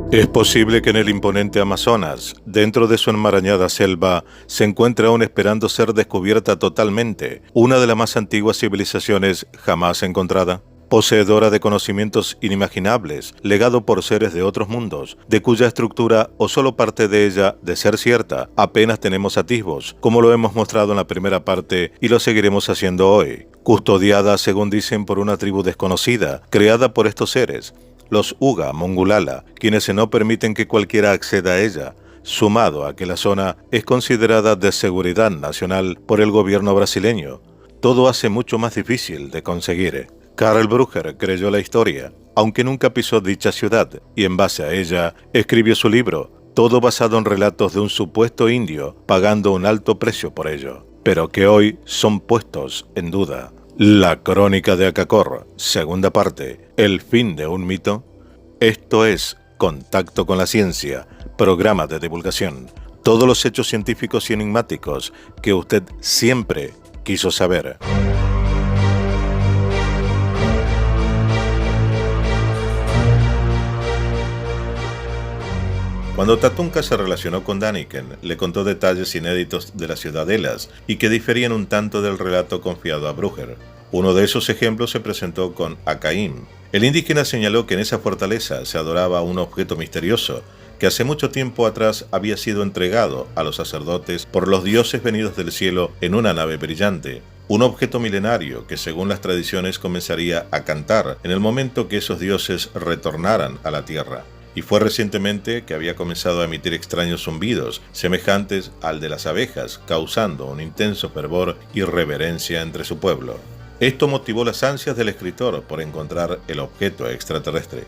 Es posible que en el imponente Amazonas, dentro de su enmarañada selva, se encuentre aún esperando ser descubierta totalmente una de las más antiguas civilizaciones jamás encontrada, poseedora de conocimientos inimaginables, legado por seres de otros mundos, de cuya estructura o solo parte de ella, de ser cierta, apenas tenemos atisbos, como lo hemos mostrado en la primera parte y lo seguiremos haciendo hoy, custodiada, según dicen, por una tribu desconocida, creada por estos seres, los Uga Mongulala, quienes no permiten que cualquiera acceda a ella, sumado a que la zona es considerada de seguridad nacional por el gobierno brasileño. Todo hace mucho más difícil de conseguir. Karl Brugger creyó la historia, aunque nunca pisó dicha ciudad, y en base a ella escribió su libro, todo basado en relatos de un supuesto indio pagando un alto precio por ello, pero que hoy son puestos en duda. La crónica de Acacor, segunda parte, el fin de un mito. Esto es Contacto con la Ciencia, programa de divulgación. Todos los hechos científicos y enigmáticos que usted siempre quiso saber. Cuando Tatunka se relacionó con Däniken, le contó detalles inéditos de las ciudadelas y que diferían un tanto del relato confiado a Brugger. Uno de esos ejemplos se presentó con Acaín. El indígena señaló que en esa fortaleza se adoraba un objeto misterioso que hace mucho tiempo atrás había sido entregado a los sacerdotes por los dioses venidos del cielo en una nave brillante. Un objeto milenario que, según las tradiciones, comenzaría a cantar en el momento que esos dioses retornaran a la tierra. Y fue recientemente que había comenzado a emitir extraños zumbidos, semejantes al de las abejas, causando un intenso fervor y reverencia entre su pueblo. Esto motivó las ansias del escritor por encontrar el objeto extraterrestre.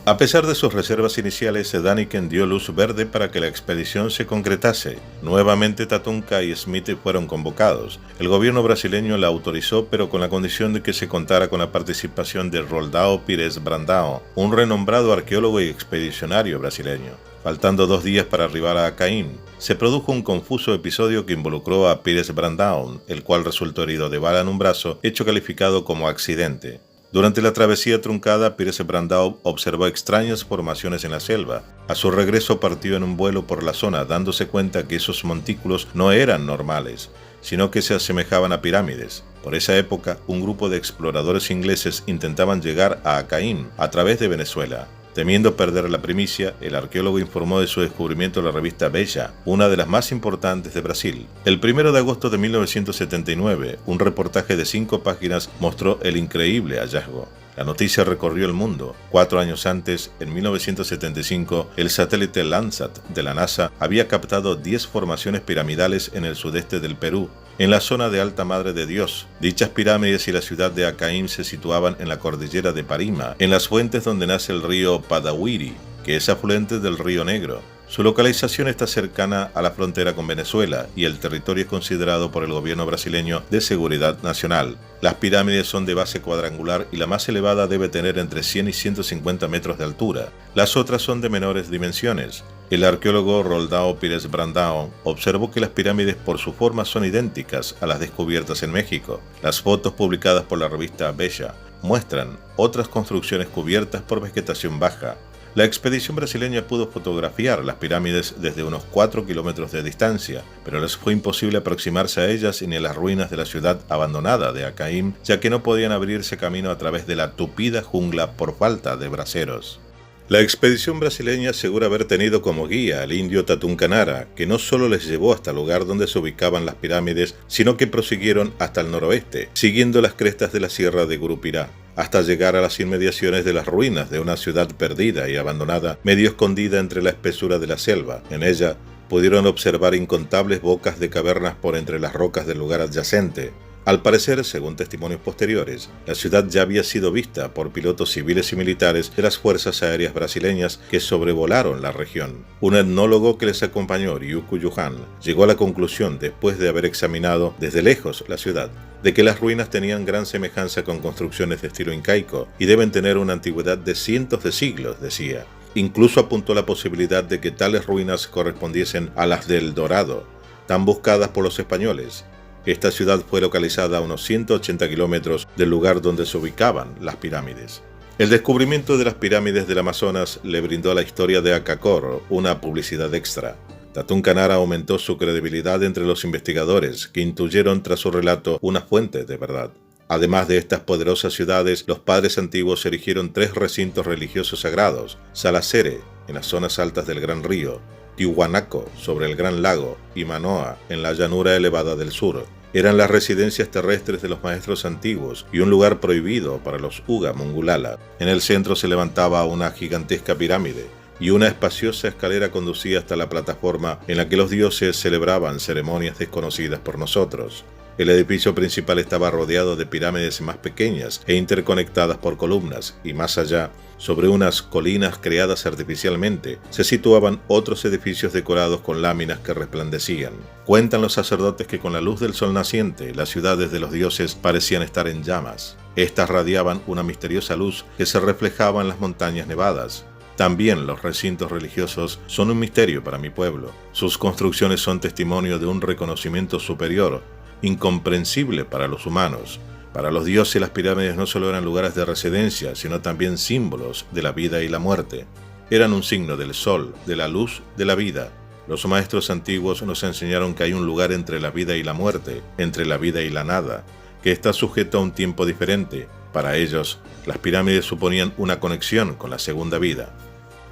A pesar de sus reservas iniciales, Däniken dio luz verde para que la expedición se concretase. Nuevamente Tatunka y Smith fueron convocados. El gobierno brasileño la autorizó, pero con la condición de que se contara con la participación de Roldão Pires Brandão, un renombrado arqueólogo y expedicionario brasileño. Faltando 2 días para arribar a Acaín, se produjo un confuso episodio que involucró a Pires Brandão, el cual resultó herido de bala en un brazo, hecho calificado como accidente. Durante la travesía truncada, Pires Brandão observó extrañas formaciones en la selva. A su regreso partió en un vuelo por la zona, dándose cuenta que esos montículos no eran normales, sino que se asemejaban a pirámides. Por esa época, un grupo de exploradores ingleses intentaban llegar a Acaín a través de Venezuela. Temiendo perder la primicia, el arqueólogo informó de su descubrimiento a la revista Veja, una de las más importantes de Brasil. El 1 de agosto de 1979, un reportaje de 5 páginas mostró el increíble hallazgo. La noticia recorrió el mundo. 4 años antes, en 1975, el satélite Landsat de la NASA había captado 10 formaciones piramidales en el sudeste del Perú, en la zona de Alta Madre de Dios. Dichas pirámides y la ciudad de Acaín se situaban en la cordillera de Parima, en las fuentes donde nace el río Padahuiri, que es afluente del río Negro. Su localización está cercana a la frontera con Venezuela y el territorio es considerado por el gobierno brasileño de seguridad nacional. Las pirámides son de base cuadrangular y la más elevada debe tener entre 100 y 150 metros de altura. Las otras son de menores dimensiones. El arqueólogo Roldão Pires Brandão observó que las pirámides por su forma son idénticas a las descubiertas en México. Las fotos publicadas por la revista Veja muestran otras construcciones cubiertas por vegetación baja. La expedición brasileña pudo fotografiar las pirámides desde unos 4 kilómetros de distancia, pero les fue imposible aproximarse a ellas ni a las ruinas de la ciudad abandonada de Acaín, ya que no podían abrirse camino a través de la tupida jungla por falta de braceros. La expedición brasileña asegura haber tenido como guía al indio Tatunkanara, que no solo les llevó hasta el lugar donde se ubicaban las pirámides, sino que prosiguieron hasta el noroeste, siguiendo las crestas de la sierra de Gurupirá, hasta llegar a las inmediaciones de las ruinas de una ciudad perdida y abandonada, medio escondida entre la espesura de la selva. En ella pudieron observar incontables bocas de cavernas por entre las rocas del lugar adyacente. Al parecer, según testimonios posteriores, la ciudad ya había sido vista por pilotos civiles y militares de las fuerzas aéreas brasileñas que sobrevolaron la región. Un etnólogo que les acompañó, Ryuko Johan, llegó a la conclusión, después de haber examinado desde lejos la ciudad, de que las ruinas tenían gran semejanza con construcciones de estilo incaico y deben tener una antigüedad de cientos de siglos, decía. Incluso apuntó la posibilidad de que tales ruinas correspondiesen a las del Dorado, tan buscadas por los españoles. Esta ciudad fue localizada a unos 180 kilómetros del lugar donde se ubicaban las pirámides. El descubrimiento de las pirámides del Amazonas le brindó a la historia de Akakor una publicidad extra. Tatunka Nara aumentó su credibilidad entre los investigadores, que intuyeron tras su relato una fuente de verdad. Además de estas poderosas ciudades, los padres antiguos erigieron 3 recintos religiosos sagrados: Salasere, en las zonas altas del Gran Río; Tiwanaku, sobre el Gran Lago; y Manoa, en la llanura elevada del sur. Eran las residencias terrestres de los maestros antiguos y un lugar prohibido para los Uga Mongulala. En el centro se levantaba una gigantesca pirámide, y una espaciosa escalera conducía hasta la plataforma en la que los dioses celebraban ceremonias desconocidas por nosotros. El edificio principal estaba rodeado de pirámides más pequeñas e interconectadas por columnas, y más allá, sobre unas colinas creadas artificialmente, se situaban otros edificios decorados con láminas que resplandecían. Cuentan los sacerdotes que con la luz del sol naciente, las ciudades de los dioses parecían estar en llamas. Estas radiaban una misteriosa luz que se reflejaba en las montañas nevadas. También los recintos religiosos son un misterio para mi pueblo. Sus construcciones son testimonio de un reconocimiento superior, incomprensible para los humanos. Para los dioses, las pirámides no solo eran lugares de residencia, sino también símbolos de la vida y la muerte. Eran un signo del sol, de la luz, de la vida. Los maestros antiguos nos enseñaron que hay un lugar entre la vida y la muerte, entre la vida y la nada, que está sujeto a un tiempo diferente. Para ellos, las pirámides suponían una conexión con la segunda vida.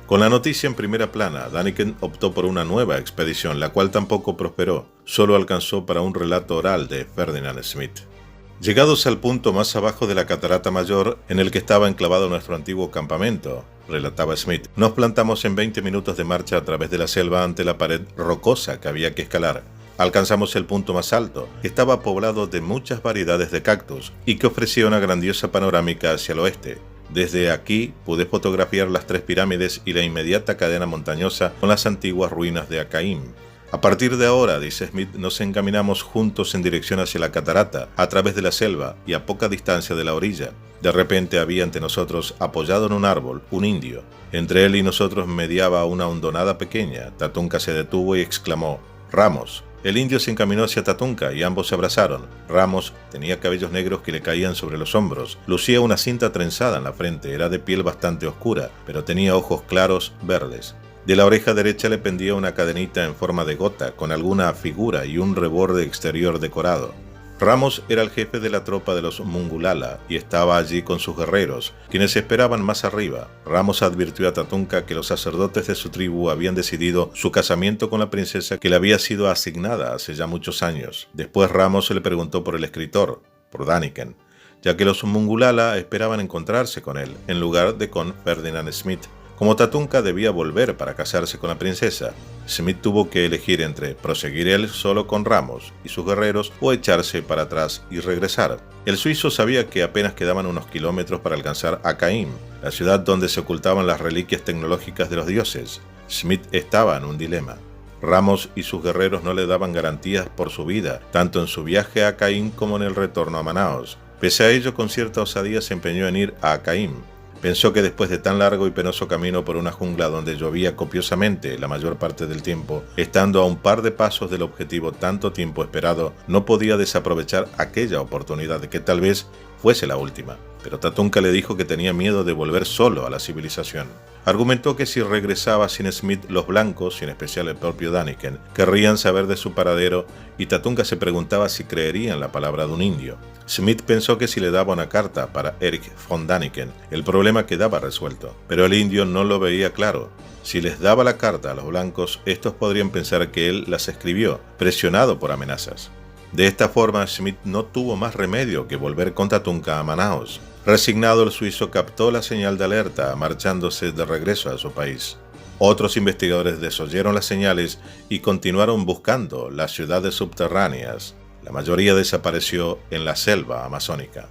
Con la noticia en primera plana, Däniken optó por una nueva expedición, la cual tampoco prosperó, solo alcanzó para un relato oral de Ferdinand Smith. Llegados al punto más abajo de la catarata mayor, en el que estaba enclavado nuestro antiguo campamento, relataba Smith, nos plantamos en 20 minutos de marcha a través de la selva ante la pared rocosa que había que escalar. Alcanzamos el punto más alto, que estaba poblado de muchas variedades de cactus y que ofrecía una grandiosa panorámica hacia el oeste. Desde aquí pude fotografiar las 3 pirámides y la inmediata cadena montañosa con las antiguas ruinas de Akaim. A partir de ahora, dice Smith, nos encaminamos juntos en dirección hacia la catarata, a través de la selva y a poca distancia de la orilla. De repente había ante nosotros, apoyado en un árbol, un indio. Entre él y nosotros mediaba una hondonada pequeña. Tatunka se detuvo y exclamó: «Ramos». El indio se encaminó hacia Tatunka y ambos se abrazaron. Ramos tenía cabellos negros que le caían sobre los hombros. Lucía una cinta trenzada en la frente, era de piel bastante oscura, pero tenía ojos claros, verdes. De la oreja derecha le pendía una cadenita en forma de gota, con alguna figura y un reborde exterior decorado. Ramos era el jefe de la tropa de los Mongulala y estaba allí con sus guerreros, quienes esperaban más arriba. Ramos advirtió a Tatunka que los sacerdotes de su tribu habían decidido su casamiento con la princesa que le había sido asignada hace ya muchos años. Después Ramos le preguntó por el escritor, por Däniken, ya que los Mongulala esperaban encontrarse con él, en lugar de con Ferdinand Smith. Como Tatunka debía volver para casarse con la princesa, Smith tuvo que elegir entre proseguir él solo con Ramos y sus guerreros o echarse para atrás y regresar. El suizo sabía que apenas quedaban unos kilómetros para alcanzar Akaim, la ciudad donde se ocultaban las reliquias tecnológicas de los dioses. Smith estaba en un dilema. Ramos y sus guerreros no le daban garantías por su vida, tanto en su viaje a Akaim como en el retorno a Manaos. Pese a ello, con cierta osadía se empeñó en ir a Akaim. Pensó que después de tan largo y penoso camino por una jungla donde llovía copiosamente la mayor parte del tiempo, estando a un par de pasos del objetivo tanto tiempo esperado, no podía desaprovechar aquella oportunidad de que tal vez fuese la última. Pero Tatunka le dijo que tenía miedo de volver solo a la civilización. Argumentó que si regresaba sin Smith, los blancos, y en especial el propio Däniken, querrían saber de su paradero, y Tatunka se preguntaba si creerían la palabra de un indio. Smith pensó que si le daba una carta para Erich von Däniken, el problema quedaba resuelto, pero el indio no lo veía claro. Si les daba la carta a los blancos, estos podrían pensar que él las escribió, presionado por amenazas. De esta forma, Smith no tuvo más remedio que volver con Tatunka a Manaos. Resignado, el suizo captó la señal de alerta, marchándose de regreso a su país. Otros investigadores desoyeron las señales y continuaron buscando las ciudades subterráneas. La mayoría desapareció en la selva amazónica.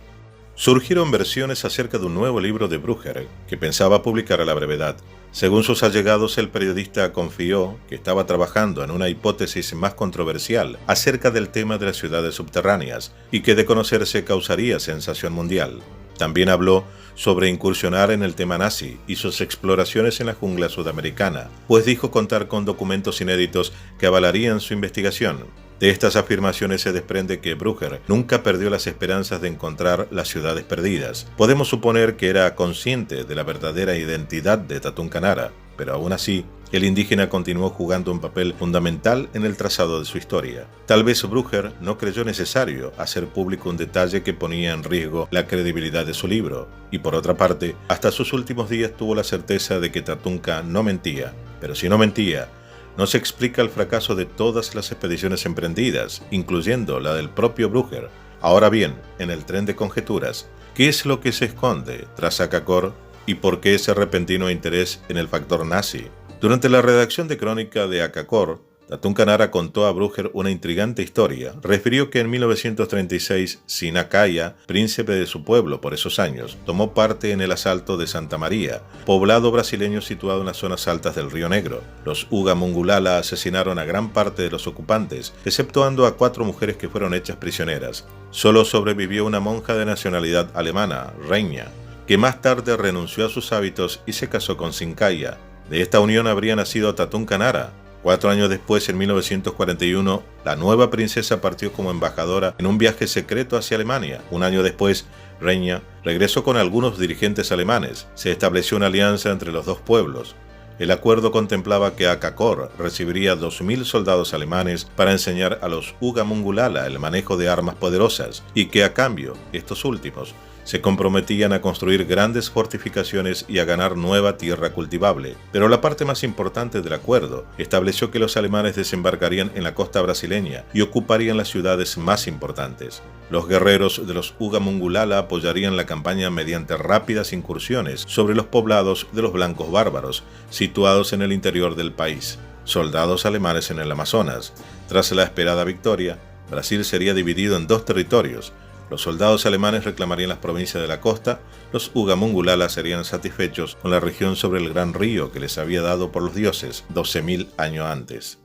Surgieron versiones acerca de un nuevo libro de Brugger, que pensaba publicar a la brevedad. Según sus allegados, el periodista confió que estaba trabajando en una hipótesis más controversial acerca del tema de las ciudades subterráneas y que de conocerse causaría sensación mundial. También habló sobre incursionar en el tema nazi y sus exploraciones en la jungla sudamericana, pues dijo contar con documentos inéditos que avalarían su investigación. De estas afirmaciones se desprende que Brugger nunca perdió las esperanzas de encontrar las ciudades perdidas. Podemos suponer que era consciente de la verdadera identidad de Tatún Kanara, pero aún así, el indígena continuó jugando un papel fundamental en el trazado de su historia. Tal vez Brugger no creyó necesario hacer público un detalle que ponía en riesgo la credibilidad de su libro, y por otra parte, hasta sus últimos días tuvo la certeza de que Tatunka no mentía. Pero si no mentía, no se explica el fracaso de todas las expediciones emprendidas, incluyendo la del propio Brugger. Ahora bien, en el tren de conjeturas, ¿qué es lo que se esconde tras Akakor y por qué ese repentino interés en el factor nazi? Durante la redacción de crónica de Akakor, Tatún Kanara contó a Brugger una intrigante historia. Refirió que en 1936, Sinakaya, príncipe de su pueblo por esos años, tomó parte en el asalto de Santa María, poblado brasileño situado en las zonas altas del Río Negro. Los Uga Mungulala asesinaron a gran parte de los ocupantes, exceptuando a 4 mujeres que fueron hechas prisioneras. Solo sobrevivió una monja de nacionalidad alemana, Reina, que más tarde renunció a sus hábitos y se casó con Sinkaya. De esta unión habría nacido Tatún Kanara. 4 años después, en 1941, la nueva princesa partió como embajadora en un viaje secreto hacia Alemania. Un año después, Reina regresó con algunos dirigentes alemanes. Se estableció una alianza entre los dos pueblos. El acuerdo contemplaba que Akakor recibiría 2.000 soldados alemanes para enseñar a los Uga Mungulala el manejo de armas poderosas y que a cambio, estos últimos, se comprometían a construir grandes fortificaciones y a ganar nueva tierra cultivable. Pero la parte más importante del acuerdo estableció que los alemanes desembarcarían en la costa brasileña y ocuparían las ciudades más importantes. Los guerreros de los Uga Mungulala apoyarían la campaña mediante rápidas incursiones sobre los poblados de los blancos bárbaros, situados en el interior del país. Soldados alemanes en el Amazonas. Tras la esperada victoria, Brasil sería dividido en 2 territorios. Los soldados alemanes reclamarían las provincias de la costa, los Uga Mungulala serían satisfechos con la región sobre el gran río que les había dado por los dioses 12.000 años antes.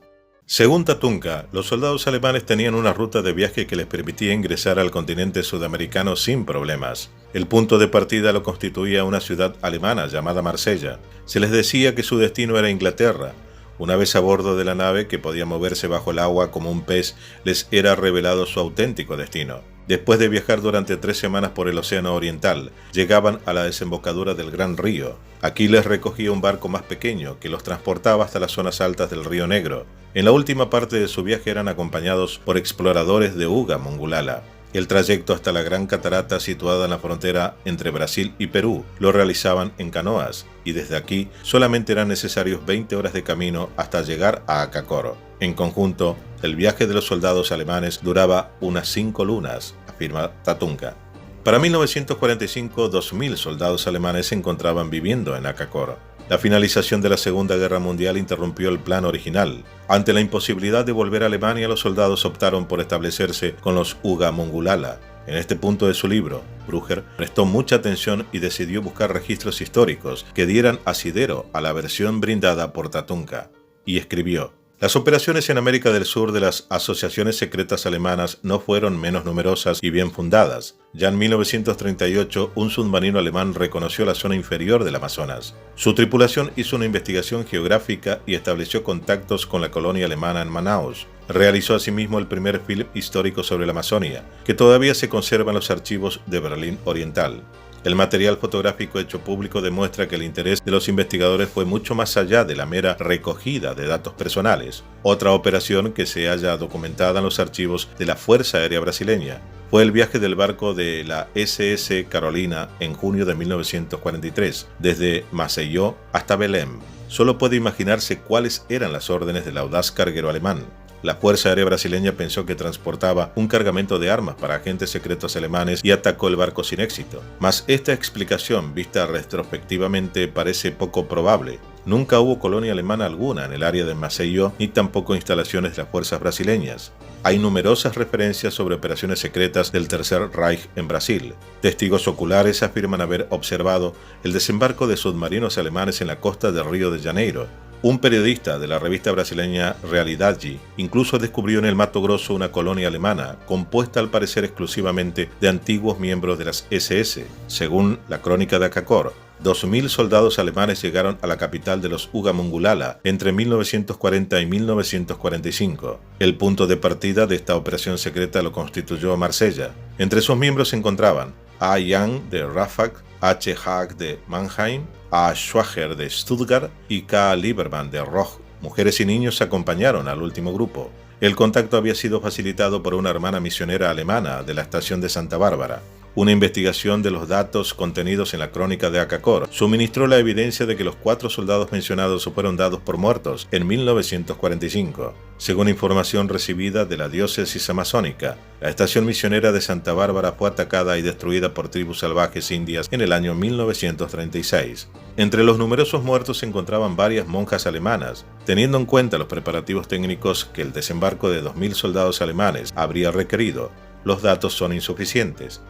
Según Tatunka, los soldados alemanes tenían una ruta de viaje que les permitía ingresar al continente sudamericano sin problemas. El punto de partida lo constituía una ciudad alemana llamada Marsella. Se les decía que su destino era Inglaterra. Una vez a bordo de la nave, que podía moverse bajo el agua como un pez, les era revelado su auténtico destino. Después de viajar durante 3 semanas por el Océano Oriental, llegaban a la desembocadura del Gran Río. Aquí les recogía un barco más pequeño que los transportaba hasta las zonas altas del Río Negro. En la última parte de su viaje eran acompañados por exploradores de Uga Mungulala. El trayecto hasta la Gran Catarata, situada en la frontera entre Brasil y Perú, lo realizaban en canoas, y desde aquí solamente eran necesarios 20 horas de camino hasta llegar a Akakor. En conjunto, el viaje de los soldados alemanes duraba unas 5 lunas, afirma Tatunka. Para 1945, 2.000 soldados alemanes se encontraban viviendo en Akakor. La finalización de la Segunda Guerra Mundial interrumpió el plan original. Ante la imposibilidad de volver a Alemania, los soldados optaron por establecerse con los Uga Mungulala. En este punto de su libro, Brugger prestó mucha atención y decidió buscar registros históricos que dieran asidero a la versión brindada por Tatunka. Y escribió: las operaciones en América del Sur de las asociaciones secretas alemanas no fueron menos numerosas y bien fundadas. Ya en 1938, un submarino alemán reconoció la zona inferior del Amazonas. Su tripulación hizo una investigación geográfica y estableció contactos con la colonia alemana en Manaus. Realizó asimismo el primer film histórico sobre la Amazonia, que todavía se conserva en los archivos de Berlín Oriental. El material fotográfico hecho público demuestra que el interés de los investigadores fue mucho más allá de la mera recogida de datos personales. Otra operación que se halla documentada en los archivos de la Fuerza Aérea Brasileña fue el viaje del barco de la SS Carolina en junio de 1943, desde Maceió hasta Belém. Solo puede imaginarse cuáles eran las órdenes del audaz carguero alemán. La Fuerza Aérea Brasileña pensó que transportaba un cargamento de armas para agentes secretos alemanes y atacó el barco sin éxito. Mas esta explicación, vista retrospectivamente, parece poco probable. Nunca hubo colonia alemana alguna en el área de Maceió, ni tampoco instalaciones de las fuerzas brasileñas. Hay numerosas referencias sobre operaciones secretas del Tercer Reich en Brasil. Testigos oculares afirman haber observado el desembarco de submarinos alemanes en la costa del Río de Janeiro. Un periodista de la revista brasileña Realidade incluso descubrió en el Mato Grosso una colonia alemana, compuesta al parecer exclusivamente de antiguos miembros de las SS. Según la crónica de Akakor, 2.000 soldados alemanes llegaron a la capital de los Ugamungulala entre 1940 y 1945. El punto de partida de esta operación secreta lo constituyó Marsella. Entre sus miembros se encontraban A. Young de Rafah, H. Haag de Mannheim, A. Schwager de Stuttgart y K. Lieberman de Roch. Mujeres y niños acompañaron al último grupo. El contacto había sido facilitado por una hermana misionera alemana de la estación de Santa Bárbara. Una investigación de los datos contenidos en la crónica de Akakor suministró la evidencia de que los 4 soldados mencionados fueron dados por muertos en 1945. Según información recibida de la diócesis amazónica, la estación misionera de Santa Bárbara fue atacada y destruida por tribus salvajes indias en el año 1936. Entre los numerosos muertos se encontraban varias monjas alemanas. Teniendo en cuenta los preparativos técnicos que el desembarco de 2.000 soldados alemanes habría requerido, los datos son insuficientes.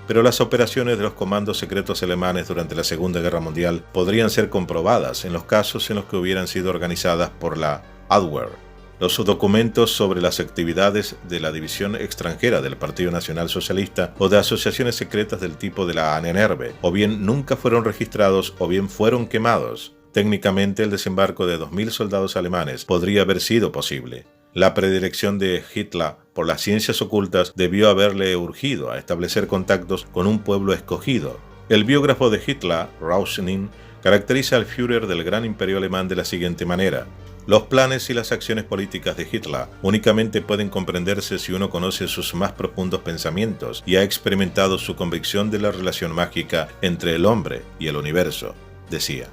Pero las operaciones de los comandos secretos alemanes durante la Segunda Guerra Mundial podrían ser comprobadas en los casos en los que hubieran sido organizadas por la Abwehr. Los documentos sobre las actividades de la división extranjera del Partido Nacional Socialista o de asociaciones secretas del tipo de la Ahnenerbe o bien nunca fueron registrados o bien fueron quemados. Técnicamente, el desembarco de 2.000 soldados alemanes podría haber sido posible. La predilección de Hitler por las ciencias ocultas debió haberle urgido a establecer contactos con un pueblo escogido. El biógrafo de Hitler, Rauschning, caracteriza al Führer del gran imperio alemán de la siguiente manera: los planes y las acciones políticas de Hitler únicamente pueden comprenderse si uno conoce sus más profundos pensamientos y ha experimentado su convicción de la relación mágica entre el hombre y el universo, decía.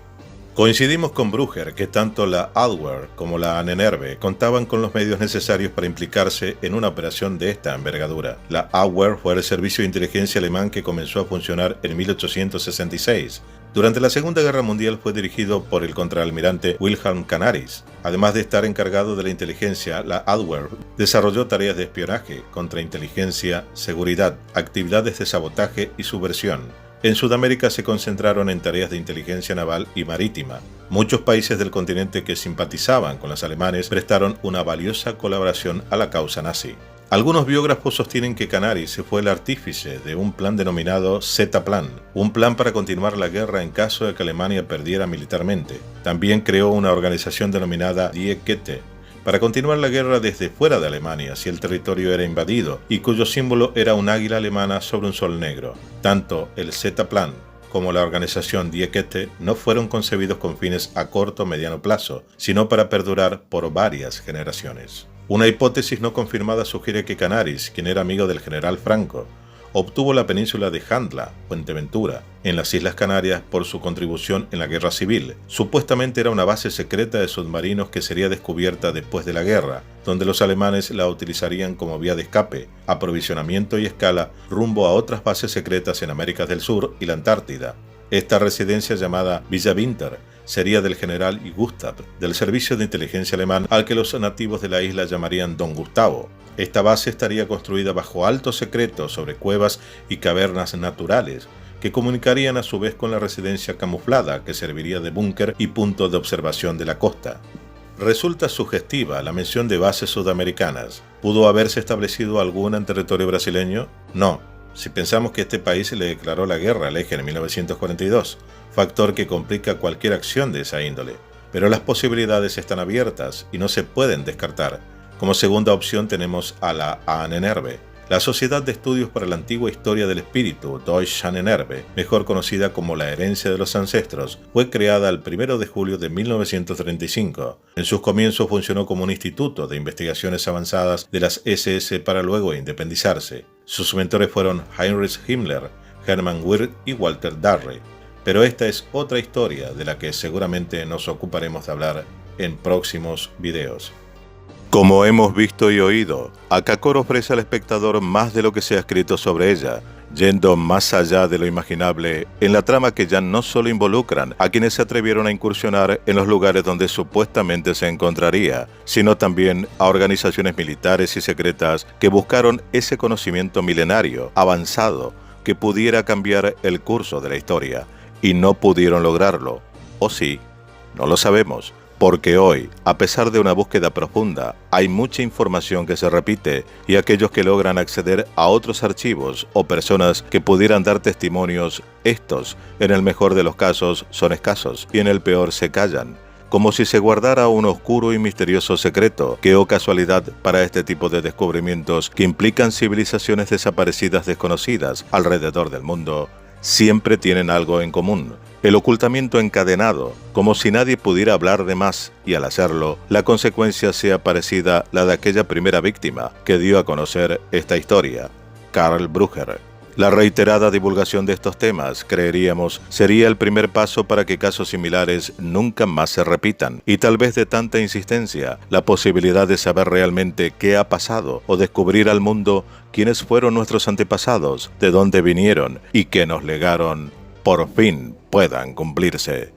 Coincidimos con Brugger que tanto la Abwehr como la Ahnenerbe contaban con los medios necesarios para implicarse en una operación de esta envergadura. La Abwehr fue el servicio de inteligencia alemán que comenzó a funcionar en 1866. Durante la Segunda Guerra Mundial fue dirigido por el contraalmirante Wilhelm Canaris. Además de estar encargado de la inteligencia, la Abwehr desarrolló tareas de espionaje, contrainteligencia, seguridad, actividades de sabotaje y subversión. En Sudamérica se concentraron en tareas de inteligencia naval y marítima. Muchos países del continente que simpatizaban con los alemanes prestaron una valiosa colaboración a la causa nazi. Algunos biógrafos sostienen que Canaris fue el artífice de un plan denominado Z-Plan, un plan para continuar la guerra en caso de que Alemania perdiera militarmente. También creó una organización denominada Die Kette, para continuar la guerra desde fuera de Alemania si el territorio era invadido y cuyo símbolo era un águila alemana sobre un sol negro. Tanto el Z-Plan como la organización Die Kette no fueron concebidos con fines a corto o mediano plazo, sino para perdurar por varias generaciones. Una hipótesis no confirmada sugiere que Canaris, quien era amigo del general Franco, obtuvo la península de Handla, Fuerteventura, en las Islas Canarias por su contribución en la guerra civil. Supuestamente era una base secreta de submarinos que sería descubierta después de la guerra, donde los alemanes la utilizarían como vía de escape, aprovisionamiento y escala rumbo a otras bases secretas en América del Sur y la Antártida. Esta residencia, llamada Villa Winter, sería del general Gustav, del servicio de inteligencia alemán, al que los nativos de la isla llamarían Don Gustavo. Esta base estaría construida bajo alto secreto sobre cuevas y cavernas naturales, que comunicarían a su vez con la residencia camuflada que serviría de búnker y punto de observación de la costa. Resulta sugestiva la mención de bases sudamericanas. ¿Pudo haberse establecido alguna en territorio brasileño? No, si pensamos que este país le declaró la guerra al eje en 1942, factor que complica cualquier acción de esa índole. Pero las posibilidades están abiertas y no se pueden descartar. Como segunda opción tenemos a la Ahnenerbe, la Sociedad de Estudios para la Antigua Historia del Espíritu, Deutsche Ahnenerbe, mejor conocida como la Herencia de los Ancestros, fue creada el 1 de julio de 1935. En sus comienzos funcionó como un instituto de investigaciones avanzadas de las SS para luego independizarse. Sus mentores fueron Heinrich Himmler, Hermann Wirth y Walter Darré. Pero esta es otra historia de la que seguramente nos ocuparemos de hablar en próximos videos. Como hemos visto y oído, Akakor ofrece al espectador más de lo que se ha escrito sobre ella, yendo más allá de lo imaginable en la trama que ya no solo involucran a quienes se atrevieron a incursionar en los lugares donde supuestamente se encontraría, sino también a organizaciones militares y secretas que buscaron ese conocimiento milenario, avanzado, que pudiera cambiar el curso de la historia, y no pudieron lograrlo. ¿O sí? No lo sabemos. Porque hoy, a pesar de una búsqueda profunda, hay mucha información que se repite y aquellos que logran acceder a otros archivos o personas que pudieran dar testimonios, estos, en el mejor de los casos, son escasos y en el peor se callan, como si se guardara un oscuro y misterioso secreto que, oh casualidad, para este tipo de descubrimientos que implican civilizaciones desaparecidas desconocidas alrededor del mundo, siempre tienen algo en común: el ocultamiento encadenado, como si nadie pudiera hablar de más, y al hacerlo, la consecuencia sea parecida a la de aquella primera víctima que dio a conocer esta historia, Karl Brugger. La reiterada divulgación de estos temas, creeríamos, sería el primer paso para que casos similares nunca más se repitan, y tal vez de tanta insistencia, la posibilidad de saber realmente qué ha pasado o descubrir al mundo quiénes fueron nuestros antepasados, de dónde vinieron y qué nos legaron, por fin puedan cumplirse.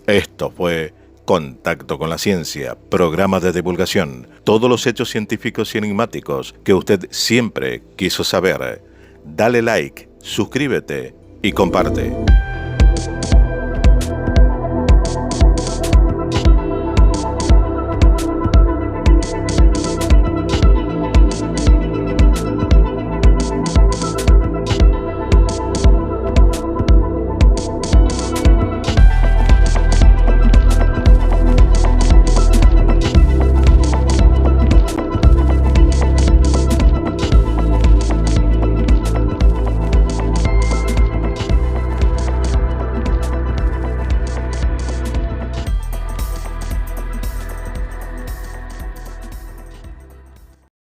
Esto fue Contacto con la Ciencia, programa de divulgación, todos los hechos científicos y enigmáticos que usted siempre quiso saber. Dale like, suscríbete y comparte.